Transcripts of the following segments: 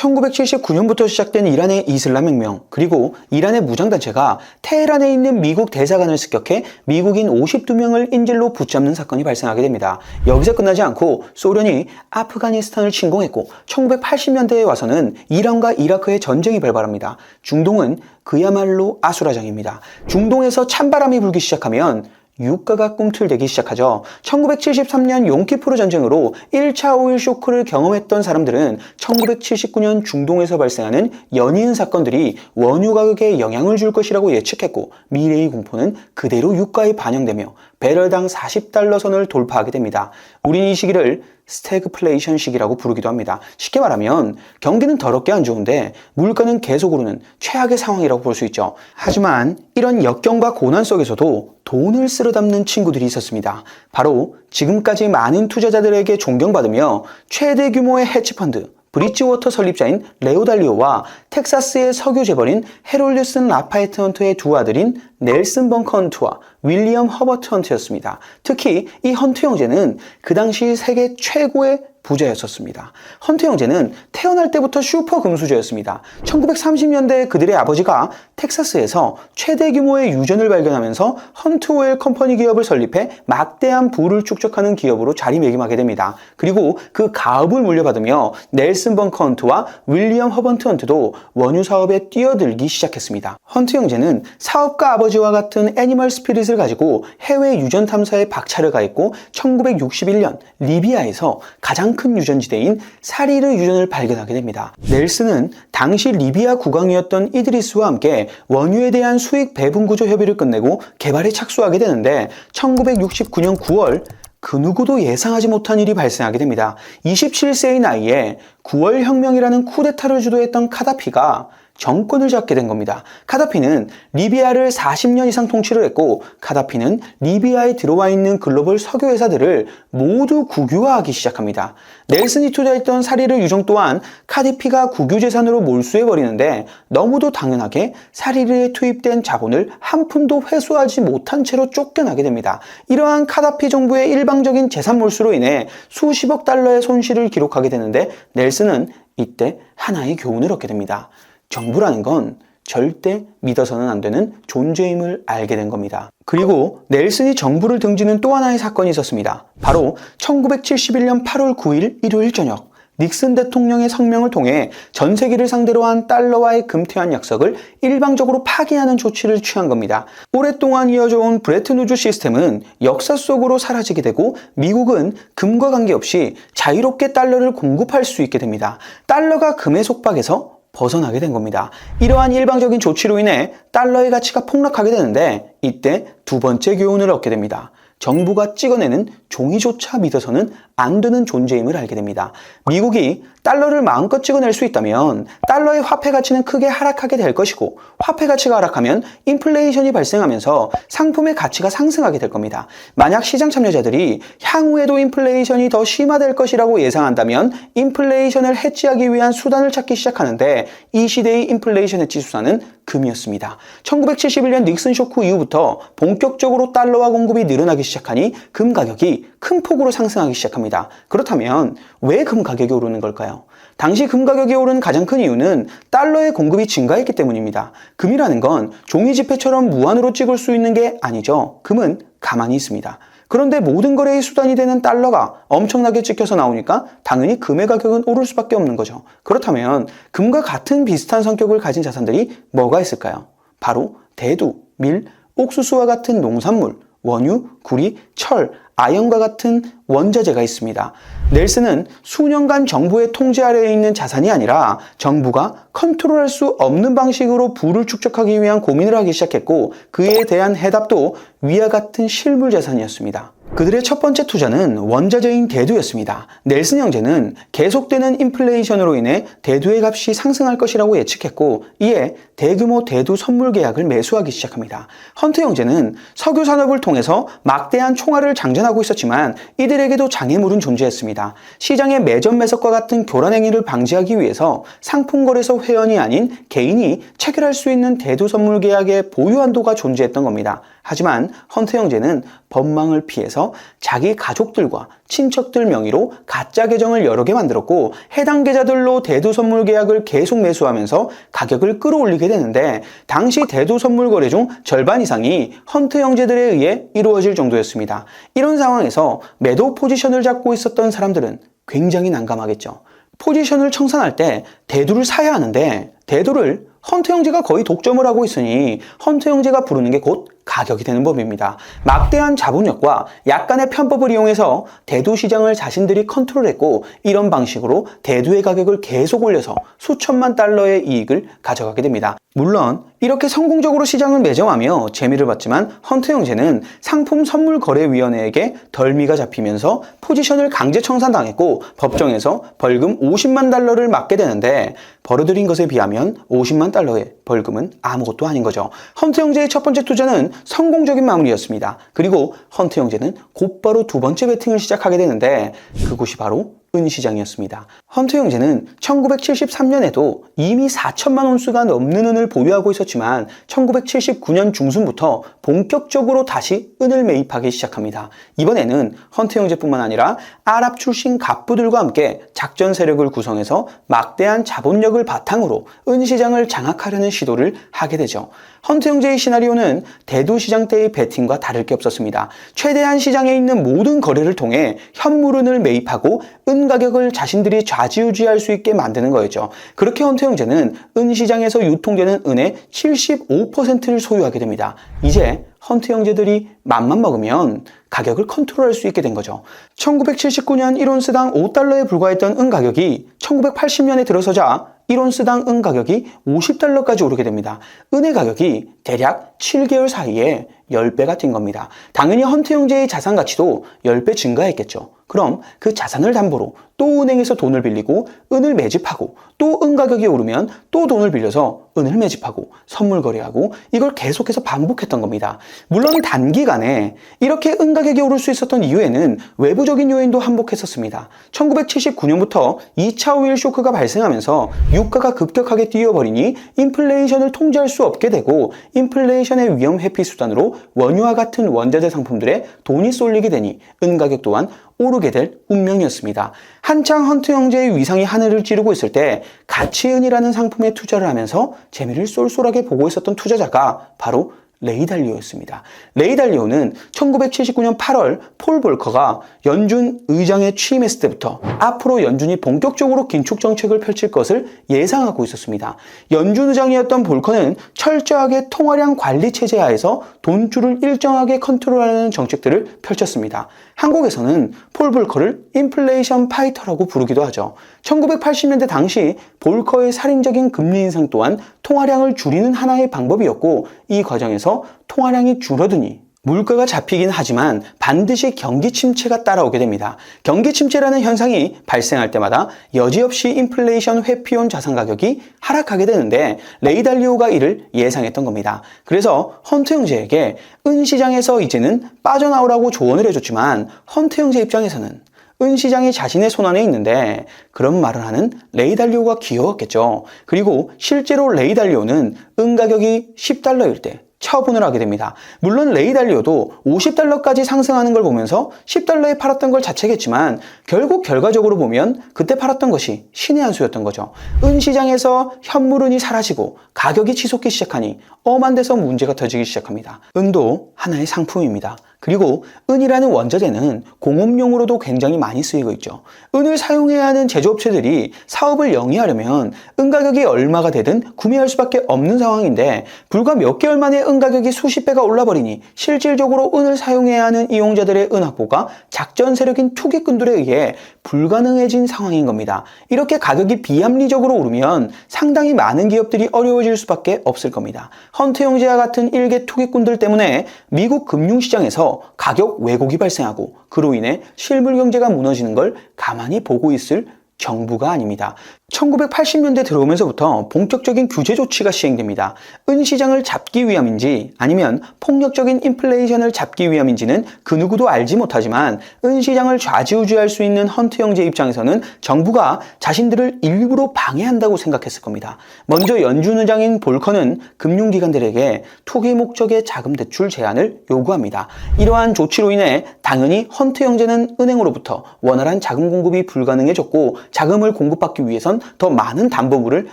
1979년부터 시작된 이란의 이슬람 혁명, 그리고 이란의 무장단체가 테헤란에 있는 미국 대사관을 습격해 미국인 52명을 인질로 붙잡는 사건이 발생하게 됩니다. 여기서 끝나지 않고 소련이 아프가니스탄을 침공했고 1980년대에 와서는 이란과 이라크의 전쟁이 발발합니다. 중동은 그야말로 아수라장입니다. 중동에서 찬바람이 불기 시작하면 유가가 꿈틀대기 시작하죠. 1973년 용키푸르 전쟁으로 1차 오일 쇼크를 경험했던 사람들은 1979년 중동에서 발생하는 연이은 사건들이 원유 가격에 영향을 줄 것이라고 예측했고, 미래의 공포는 그대로 유가에 반영되며 배럴당 40달러 선을 돌파하게 됩니다. 우린 이 시기를 스태그플레이션 시기라고 부르기도 합니다. 쉽게 말하면 경기는 더럽게 안 좋은데 물가는 계속 오르는 최악의 상황이라고 볼 수 있죠. 하지만 이런 역경과 고난 속에서도 돈을 쓸어 담는 친구들이 있었습니다. 바로 지금까지 많은 투자자들에게 존경받으며 최대 규모의 헤지펀드 브릿지워터 설립자인 레오 달리오와 텍사스의 석유 재벌인 헤롤드슨 라파에트 헌트의 두 아들인 넬슨 벙커 헌트와 윌리엄 허버트 헌트였습니다. 특히 이 헌트 형제는 그 당시 세계 최고의 부자였었습니다. 헌트 형제는 태어날 때부터 슈퍼 금수저였습니다. 1930년대 그들의 아버지가 텍사스에서 최대 규모의 유전을 발견하면서 헌트 오일 컴퍼니 기업을 설립해 막대한 부를 축적하는 기업으로 자리매김하게 됩니다. 그리고 그 가업을 물려받으며 넬슨 벙커 헌트와 윌리엄 허버트 헌트도 원유 사업에 뛰어들기 시작했습니다. 헌트 형제는 사업가 아버지와 같은 애니멀 스피릿을 가지고 해외 유전 탐사에 박차를 가했고 1961년 리비아에서 가장 큰 유전지대인 사리르 유전을 발견하게 됩니다. 넬슨은 당시 리비아 국왕이었던 이드리스와 함께 원유에 대한 수익 배분 구조 협의를 끝내고 개발에 착수하게 되는데 1969년 9월 그 누구도 예상하지 못한 일이 발생하게 됩니다. 27세의 나이에 9월 혁명이라는 쿠데타를 주도했던 카다피가 정권을 잡게 된 겁니다. 카다피는 리비아를 40년 이상 통치를 했고, 카다피는 리비아에 들어와 있는 글로벌 석유 회사들을 모두 국유화하기 시작합니다. 넬슨이 투자했던 사리르 유정 또한 카다피가 국유 재산으로 몰수해버리는데 너무도 당연하게 사리르에 투입된 자본을 한 푼도 회수하지 못한 채로 쫓겨나게 됩니다. 이러한 카다피 정부의 일방적인 재산 몰수로 인해 수십억 달러의 손실을 기록하게 되는데, 넬슨은 이때 하나의 교훈을 얻게 됩니다. 정부라는 건 절대 믿어서는 안 되는 존재임을 알게 된 겁니다. 그리고 넬슨이 정부를 등지는 또 하나의 사건이 있었습니다. 바로 1971년 8월 9일 일요일 저녁, 닉슨 대통령의 성명을 통해 전 세계를 상대로 한 달러와의 금태환 약속을 일방적으로 파기하는 조치를 취한 겁니다. 오랫동안 이어져온 브레튼우즈 시스템은 역사 속으로 사라지게 되고, 미국은 금과 관계없이 자유롭게 달러를 공급할 수 있게 됩니다. 달러가 금의 속박에서 벗어나게 된 겁니다. 이러한 일방적인 조치로 인해 달러의 가치가 폭락하게 되는데, 이때 두 번째 교훈을 얻게 됩니다. 정부가 찍어내는 종이조차 믿어서는 안 되는 존재임을 알게 됩니다. 미국이 달러를 마음껏 찍어낼 수 있다면 달러의 화폐 가치는 크게 하락하게 될 것이고, 화폐 가치가 하락하면 인플레이션이 발생하면서 상품의 가치가 상승하게 될 겁니다. 만약 시장 참여자들이 향후에도 인플레이션이 더 심화될 것이라고 예상한다면 인플레이션을 해치하기 위한 수단을 찾기 시작하는데, 이 시대의 인플레이션 해치 수단은 금이었습니다. 1971년 닉슨 쇼크 이후부터 본격적으로 달러화 공급이 늘어나기 시작하니 금 가격이 큰 폭으로 상승하기 시작합니다. 그렇다면 왜 금 가격이 오르는 걸까요? 당시 금 가격이 오른 가장 큰 이유는 달러의 공급이 증가했기 때문입니다. 금이라는 건 종이 지폐처럼 무한으로 찍을 수 있는 게 아니죠. 금은 가만히 있습니다. 그런데 모든 거래의 수단이 되는 달러가 엄청나게 찍혀서 나오니까 당연히 금의 가격은 오를 수밖에 없는 거죠. 그렇다면 금과 같은 비슷한 성격을 가진 자산들이 뭐가 있을까요? 바로 대두, 밀, 옥수수와 같은 농산물, 원유, 구리, 철, 아연과 같은 원자재가 있습니다. 넬슨은 수년간 정부의 통제 아래에 있는 자산이 아니라 정부가 컨트롤할 수 없는 방식으로 부를 축적하기 위한 고민을 하기 시작했고, 그에 대한 해답도 위와 같은 실물 자산이었습니다. 그들의 첫 번째 투자는 원자재인 대두였습니다. 넬슨 형제는 계속되는 인플레이션으로 인해 대두의 값이 상승할 것이라고 예측했고, 이에 대규모 대두 선물 계약을 매수하기 시작합니다. 헌트 형제는 석유 산업을 통해서 막대한 총알을 장전하고 있었지만 이들에게도 장애물은 존재했습니다. 시장의 매점 매석과 같은 교란 행위를 방지하기 위해서 상품 거래소 회원이 아닌 개인이 체결할 수 있는 대두 선물 계약의 보유 한도가 존재했던 겁니다. 하지만 헌트 형제는 법망을 피해서 자기 가족들과 친척들 명의로 가짜 계정을 여러 개 만들었고 해당 계좌들로 대두 선물 계약을 계속 매수하면서 가격을 끌어올리게 되는데 당시 대두 선물 거래 중 절반 이상이 헌트 형제들에 의해 이루어질 정도였습니다. 이런 상황에서 매도 포지션을 잡고 있었던 사람들은 굉장히 난감하겠죠. 포지션을 청산할 때 대두를 사야 하는데 대두를 헌트 형제가 거의 독점을 하고 있으니 헌트 형제가 부르는 게 곧 가격이 되는 법입니다. 막대한 자본력과 약간의 편법을 이용해서 대두 시장을 자신들이 컨트롤했고 이런 방식으로 대두의 가격을 계속 올려서 수천만 달러의 이익을 가져가게 됩니다. 물론 이렇게 성공적으로 시장을 매점하며 재미를 봤지만 헌트 형제는 상품선물거래위원회에게 덜미가 잡히면서 포지션을 강제 청산당했고 법정에서 벌금 50만 달러를 맞게 되는데 벌어들인 것에 비하면 50만 달러의 벌금은 아무것도 아닌 거죠. 헌트 형제의 첫 번째 투자는 성공적인 마무리였습니다. 그리고 헌트 형제는 곧바로 두 번째 베팅을 시작하게 되는데 그곳이 바로 은시장이었습니다. 헌트 형제는 1973년에도 이미 4천만 온수가 넘는 은을 보유하고 있었지만 1979년 중순부터 본격적으로 다시 은을 매입하기 시작합니다. 이번에는 헌트 형제뿐만 아니라 아랍 출신 갑부들과 함께 작전 세력을 구성해서 막대한 자본력을 바탕으로 은시장을 장악하려는 시도를 하게 되죠. 헌트 형제의 시나리오는 대두 시장 때의 베팅과 다를 게 없었습니다. 최대한 시장에 있는 모든 거래를 통해 현물은을 매입하고 은 가격을 자신들이 좌지우지할 수 있게 만드는 거였죠. 그렇게 헌트 형제는 은 시장에서 유통되는 은의 75%를 소유하게 됩니다. 이제 헌트 형제들이 맘만 먹으면 가격을 컨트롤할 수 있게 된 거죠. 1979년 1온스당 5달러에 불과했던 은 가격이 1980년에 들어서자 1온스당 은 가격이 50달러까지 오르게 됩니다. 은의 가격이 대략 7개월 사이에 10배가 뛴 겁니다. 당연히 헌트 형제의 자산 가치도 10배 증가했겠죠. 그럼 그 자산을 담보로 또 은행에서 돈을 빌리고 은을 매집하고 또 은 가격이 오르면 또 돈을 빌려서 은을 매집하고 선물 거래하고 이걸 계속해서 반복했던 겁니다. 물론 단기간에 이렇게 은 가격이 오를 수 있었던 이유에는 외부적인 요인도 한몫했었습니다. 1979년부터 2차 오일 쇼크가 발생하면서 유가가 급격하게 뛰어버리니 인플레이션을 통제할 수 없게 되고 인플레이션의 위험 회피 수단으로 원유와 같은 원자재 상품들에 돈이 쏠리게 되니 은 가격 또한 오르게 될 운명이었습니다. 한창 헌트 형제의 위상이 하늘을 찌르고 있을 때 가치은이라는 상품에 투자를 하면서 재미를 쏠쏠하게 보고 있었던 투자자가 바로 레이 달리오였습니다. 레이 달리오는 1979년 8월 폴 볼커가 연준 의장에 취임했을 때부터 앞으로 연준이 본격적으로 긴축 정책을 펼칠 것을 예상하고 있었습니다. 연준 의장이었던 볼커는 철저하게 통화량 관리 체제 하에서 돈줄을 일정하게 컨트롤하는 정책들을 펼쳤습니다. 한국에서는 폴 볼커를 인플레이션 파이터라고 부르기도 하죠. 1980년대 당시 볼커의 살인적인 금리 인상 또한 통화량을 줄이는 하나의 방법이었고 이 과정에서 통화량이 줄어드니 물가가 잡히긴 하지만 반드시 경기 침체가 따라오게 됩니다. 경기 침체라는 현상이 발생할 때마다 여지없이 인플레이션 회피용 자산 가격이 하락하게 되는데 레이 달리오가 이를 예상했던 겁니다. 그래서 헌트 형제에게 은 시장에서 이제는 빠져나오라고 조언을 해줬지만 헌트 형제 입장에서는 은 시장이 자신의 손안에 있는데 그런 말을 하는 레이 달리오가 귀여웠겠죠. 그리고 실제로 레이 달리오는 은 가격이 10달러일 때 처분을 하게 됩니다. 물론 레이 달리오도 50달러까지 상승하는 걸 보면서 10달러에 팔았던 걸 자책했지만 결국 결과적으로 보면 그때 팔았던 것이 신의 한 수였던 거죠. 은 시장에서 현물은이 사라지고 가격이 치솟기 시작하니 엄한 데서 문제가 터지기 시작합니다. 은도 하나의 상품입니다. 그리고 은이라는 원자재는 공업용으로도 굉장히 많이 쓰이고 있죠. 은을 사용해야 하는 제조업체들이 사업을 영위하려면 은 가격이 얼마가 되든 구매할 수밖에 없는 상황인데 불과 몇 개월 만에 은 가격이 수십 배가 올라버리니 실질적으로 은을 사용해야 하는 이용자들의 은 확보가 작전 세력인 투기꾼들에 의해 불가능해진 상황인 겁니다. 이렇게 가격이 비합리적으로 오르면 상당히 많은 기업들이 어려워질 수밖에 없을 겁니다. 헌트 형제와 같은 일개 투기꾼들 때문에 미국 금융시장에서 가격 왜곡이 발생하고 그로 인해 실물 경제가 무너지는 걸 가만히 보고 있을 정부가 아닙니다. 1980년대 들어오면서부터 본격적인 규제 조치가 시행됩니다. 은시장을 잡기 위함인지 아니면 폭력적인 인플레이션을 잡기 위함인지는 그 누구도 알지 못하지만 은시장을 좌지우지할 수 있는 헌트 형제 입장에서는 정부가 자신들을 일부러 방해한다고 생각했을 겁니다. 먼저 연준의장인 볼커는 금융기관들에게 투기 목적의 자금 대출 제한을 요구합니다. 이러한 조치로 인해 당연히 헌트 형제는 은행으로부터 원활한 자금 공급이 불가능해졌고 자금을 공급받기 위해선 더 많은 담보물을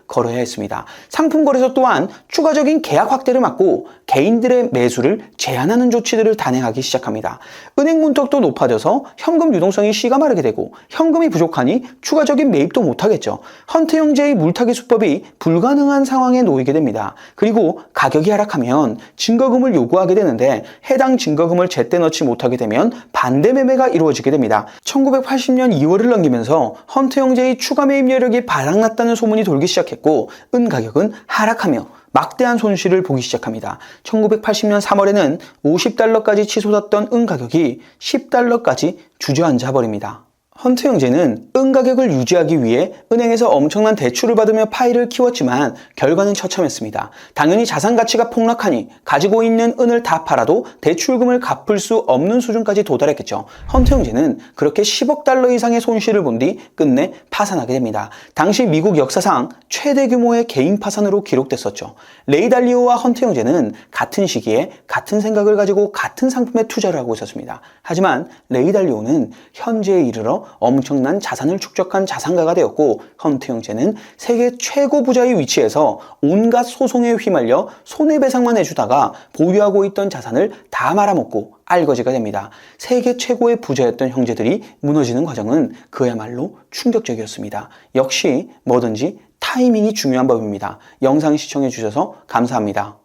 걸어야 했습니다. 상품거래소 또한 추가적인 계약 확대를 막고 개인들의 매수를 제한하는 조치들을 단행하기 시작합니다. 은행 문턱도 높아져서 현금 유동성이 씨가 마르게 되고 현금이 부족하니 추가적인 매입도 못하겠죠. 헌트 형제의 물타기 수법이 불가능한 상황에 놓이게 됩니다. 그리고 가격이 하락하면 증거금을 요구하게 되는데 해당 증거금을 제때 넣지 못하게 되면 반대 매매가 이루어지게 됩니다. 1980년 2월을 넘기면서 헌트 형제의 추가 매입 여력이 바닥났다는 소문이 돌기 시작했고 은 가격은 하락하며 막대한 손실을 보기 시작합니다. 1980년 3월에는 50달러까지 치솟았던 은 가격이 10달러까지 주저앉아 버립니다. 헌트 형제는 은 가격을 유지하기 위해 은행에서 엄청난 대출을 받으며 파이를 키웠지만 결과는 처참했습니다. 당연히 자산 가치가 폭락하니 가지고 있는 은을 다 팔아도 대출금을 갚을 수 없는 수준까지 도달했겠죠. 헌트 형제는 그렇게 10억 달러 이상의 손실을 본 뒤 끝내 파산하게 됩니다. 당시 미국 역사상 최대 규모의 개인 파산으로 기록됐었죠. 레이 달리오와 헌트 형제는 같은 시기에 같은 생각을 가지고 같은 상품에 투자를 하고 있었습니다. 하지만 레이 달리오는 현재에 이르러 엄청난 자산을 축적한 자산가가 되었고 헌트 형제는 세계 최고 부자의 위치에서 온갖 소송에 휘말려 손해배상만 해주다가 보유하고 있던 자산을 다 말아먹고 알거지가 됩니다. 세계 최고의 부자였던 형제들이 무너지는 과정은 그야말로 충격적이었습니다. 역시 뭐든지 타이밍이 중요한 법입니다. 영상 시청해 주셔서 감사합니다.